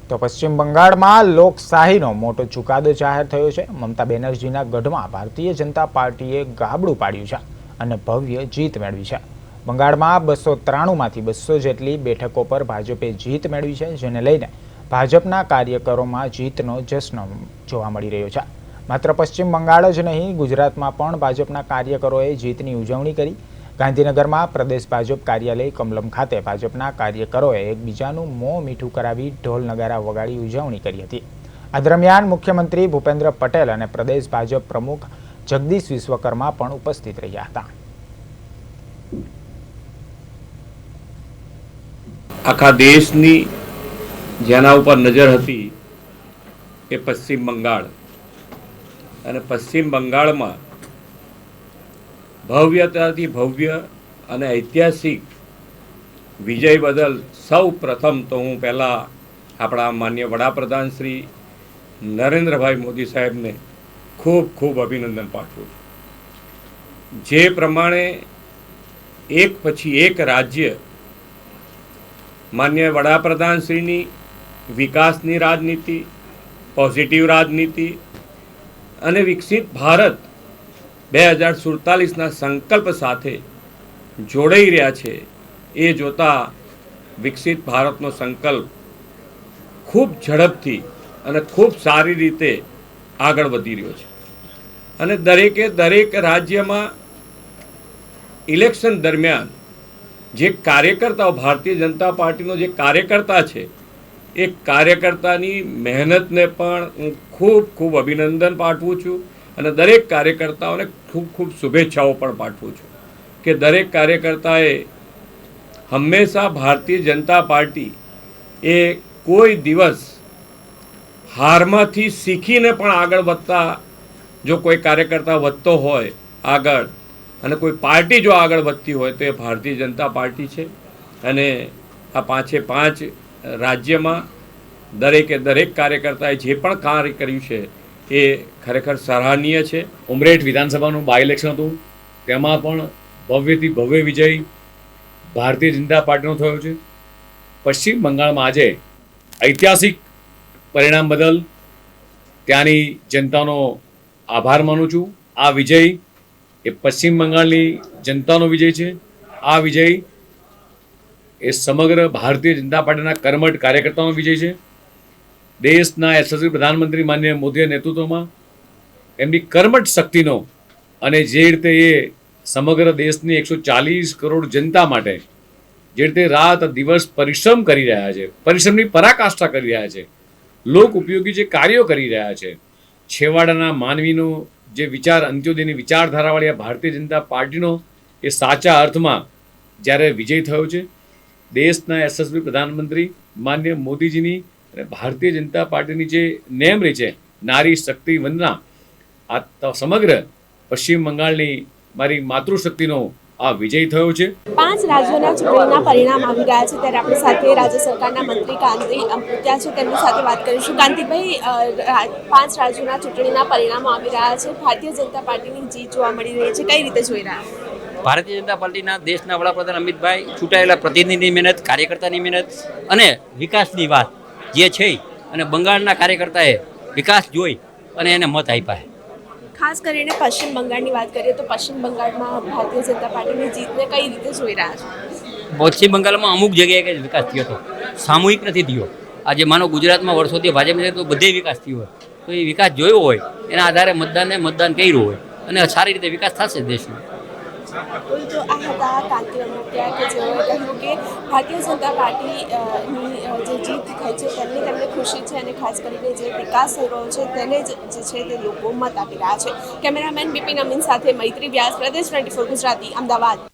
તો પશ્ચિમ બંગાળમાં લોકશાહીનો મોટો ચુકાદો જાહેર થયો છે। મમતા બેનર્જીના ગઢમાં ભારતીય જનતા પાર્ટીએ ગાબડું પાડ્યું છે અને ભવ્ય જીત મેળવી છે। બંગાળમાં 293માંથી 200 જેટલી બેઠકો પર ભાજપે જીત મેળવી છે, જેને લઈને ભાજપના કાર્યકરોમાં જીતનો જશ્ન જોવા મળી રહ્યો છે। માત્ર પશ્ચિમ બંગાળ જ નહીં, ગુજરાતમાં પણ ભાજપના કાર્યકરોએ જીતની ઉજવણી કરી। ગાંધીનગરમાં પ્રદેશ ભાજપ કાર્યાલય કમલમ ખાતે ભાજપના કાર્યકરોએ એકબીજાનું મોં મીઠું કરાવી ઢોલ નગારા વગાડી ઉજવણી કરી હતી। આ દરમિયાન મુખ્યમંત્રી ભૂપેન્દ્ર પટેલ અને પ્રદેશ ભાજપ પ્રમુખ જગદીશ વિશ્વકર્મા પણ ઉપસ્થિત રહ્યા હતા। આખા દેશની જેના ઉપર નજર હતી એ પશ્ચિમ બંગાળ, અને પશ્ચિમ બંગાળમાં ભવ્યતાથી ભવ્ય અને ઐતિહાસિક વિજય બદલ સૌ પ્રથમ તો હું પહેલાં આપણા માન્ય વડાપ્રધાન શ્રી નરેન્દ્રભાઈ મોદી સાહેબને ખૂબ ખૂબ અભિનંદન પાઠવું છું। જે પ્રમાણે એક પછી એક રાજ્ય માન્ય વડાપ્રધાન શ્રીની વિકાસની રાજનીતિ, પોઝિટિવ રાજનીતિ અને વિકસિત ભારત 2047ના સંકલ્પ સાથે જોડાઈ રહ્યા છે, એ જોતા વિકસિત ભારતનો સંકલ્પ ખૂબ ઝડપથી અને ખૂબ સારી રીતે આગળ વધી રહ્યો છે। અને દરેક રાજ્યમાં ઇલેક્શન દરમિયાન જે કાર્યકર્તાઓ, ભારતીય જનતા પાર્ટીનો જે કાર્યકર્તા છે, એ કાર્યકર્તાની મહેનતને પણ હું ખૂબ ખૂબ અભિનંદન પાઠવું છું અને દરેક કાર્યકર્તાઓને ખૂબ ખૂબ શુભેચ્છાઓ પણ પાઠવું છું કે દરેક કાર્યકર્તાએ હંમેશા ભારતીય જનતા પાર્ટી એ કોઈ દિવસ હારમાંથી શીખીને પણ આગળ વધતા, જો કોઈ કાર્યકર્તા વધતો હોય આગળ અને કોઈ પાર્ટી જો આગળ વધતી હોય તો એ ભારતીય જનતા પાર્ટી છે। અને આ 5 રાજ્યમાં દરેક કાર્યકર્તાએ જે પણ કાર્ય કર્યું છે એ ખરેખર સરાહનીય છે। ઉમરેઠ વિધાનસભાનું બાય ઇલેક્શન હતું, તેમાં પણ ભવ્યથી ભવ્ય વિજય ભારતીય જનતા પાર્ટીનો થયો છે। પશ્ચિમ બંગાળમાં આજે ઐતિહાસિક પરિણામ બદલ ત્યાંની જનતાનો આભાર માનું છું। આ વિજય એ પશ્ચિમ બંગાળની જનતાનો વિજય છે। આ વિજય એ સમગ્ર ભારતીય જનતા પાર્ટીના કર્મઠ કાર્યકર્તાઓનો વિજય છે। દેશના યશસ્વી પ્રધાનમંત્રી માન્ય મોદીના નેતૃત્વમાં એમની કર્મઠ શક્તિનો અને જે રીતે એ સમગ્ર દેશની 140 કરોડ જનતા માટે જે રીતે રાત દિવસ પરિશ્રમ કરી રહ્યા છે, પરિશ્રમની પરાકાષ્ઠા કરી રહ્યા છે, લોક ઉપયોગી જે કાર્યો કરી રહ્યા છે, છેવાડાના માનવીનો જે વિચાર, અંત્યોદયની વિચારધારાવાળી આ ભારતીય જનતા પાર્ટીનો એ સાચા અર્થમાં જ્યારે વિજય થયો છે, દેશના યશસ્વી પ્રધાનમંત્રી માન્ય મોદીજીની અને ભારતીય જનતા પાર્ટીની જે નેમ રહી છે, નારી શક્તિ વંદના, આ સમગ્ર પશ્ચિમ બંગાળની મારી માતૃશક્તિનો આ વિજય થયો છે। 5 રાજ્યોના ચૂંટણીના પરિણામ આવી રહ્યા છે, ત્યારે આપણી સાથે રાજ્ય સરકારના મંત્રી કાંતિ અમૃત્યા છે, તેમની સાથે વાત કરીશું। કાંતિભાઈ, 5 રાજ્યોના ચૂંટણીના પરિણામો આવી રહ્યા છે, ભારતીય જનતા પાર્ટીની જીત જોવા મળી રહી છે, કઈ રીતે જોઈ રહ્યા છે? ભારતીય જનતા પાર્ટીના દેશના વડાપ્રધાન અમિતભાઈ, ચૂંટાયેલા પ્રતિનિધિની મહેનત, કાર્યકર્તાની મહેનત અને વિકાસની વાત જે છે, અને બંગાળના કાર્યકર્તાએ વિકાસ જોઈ અને એને મત આપ્યા। ખાસ કરીને પશ્ચિમ બંગાળની વાત કરીએ તો પશ્ચિમ બંગાળમાં ભારતીય જનતા પાર્ટીની જીતને કઈ રીતે જોઈ રહ્યા છો? પશ્ચિમ બંગાળમાં અમુક જગ્યાએ વિકાસ થયો હતો, સામૂહિક નથી થયો। આજે માનો ગુજરાતમાં વર્ષોથી ભાજપને તો બધે વિકાસ થયો હોય, તો એ વિકાસ જોયો હોય એના આધારે મતદાન કર્યું હોય અને સારી રીતે વિકાસ થશે દેશનો। તો આ હતા કાંતિ અમૃત્યા કે જેઓએ કહ્યું કે ભારતીય જનતા પાર્ટીની જે જીત થઈ છે તેમને ખુશી છે અને ખાસ કરીને જે વિકાસ થઈ રહ્યો છે તેને જ જે છે તે લોકો મત આપી રહ્યા છે। કેમેરામેન બિપિન અમીન સાથે મૈત્રી વ્યાસ, પ્રદેશ 24 ગુજરાતી, અમદાવાદ।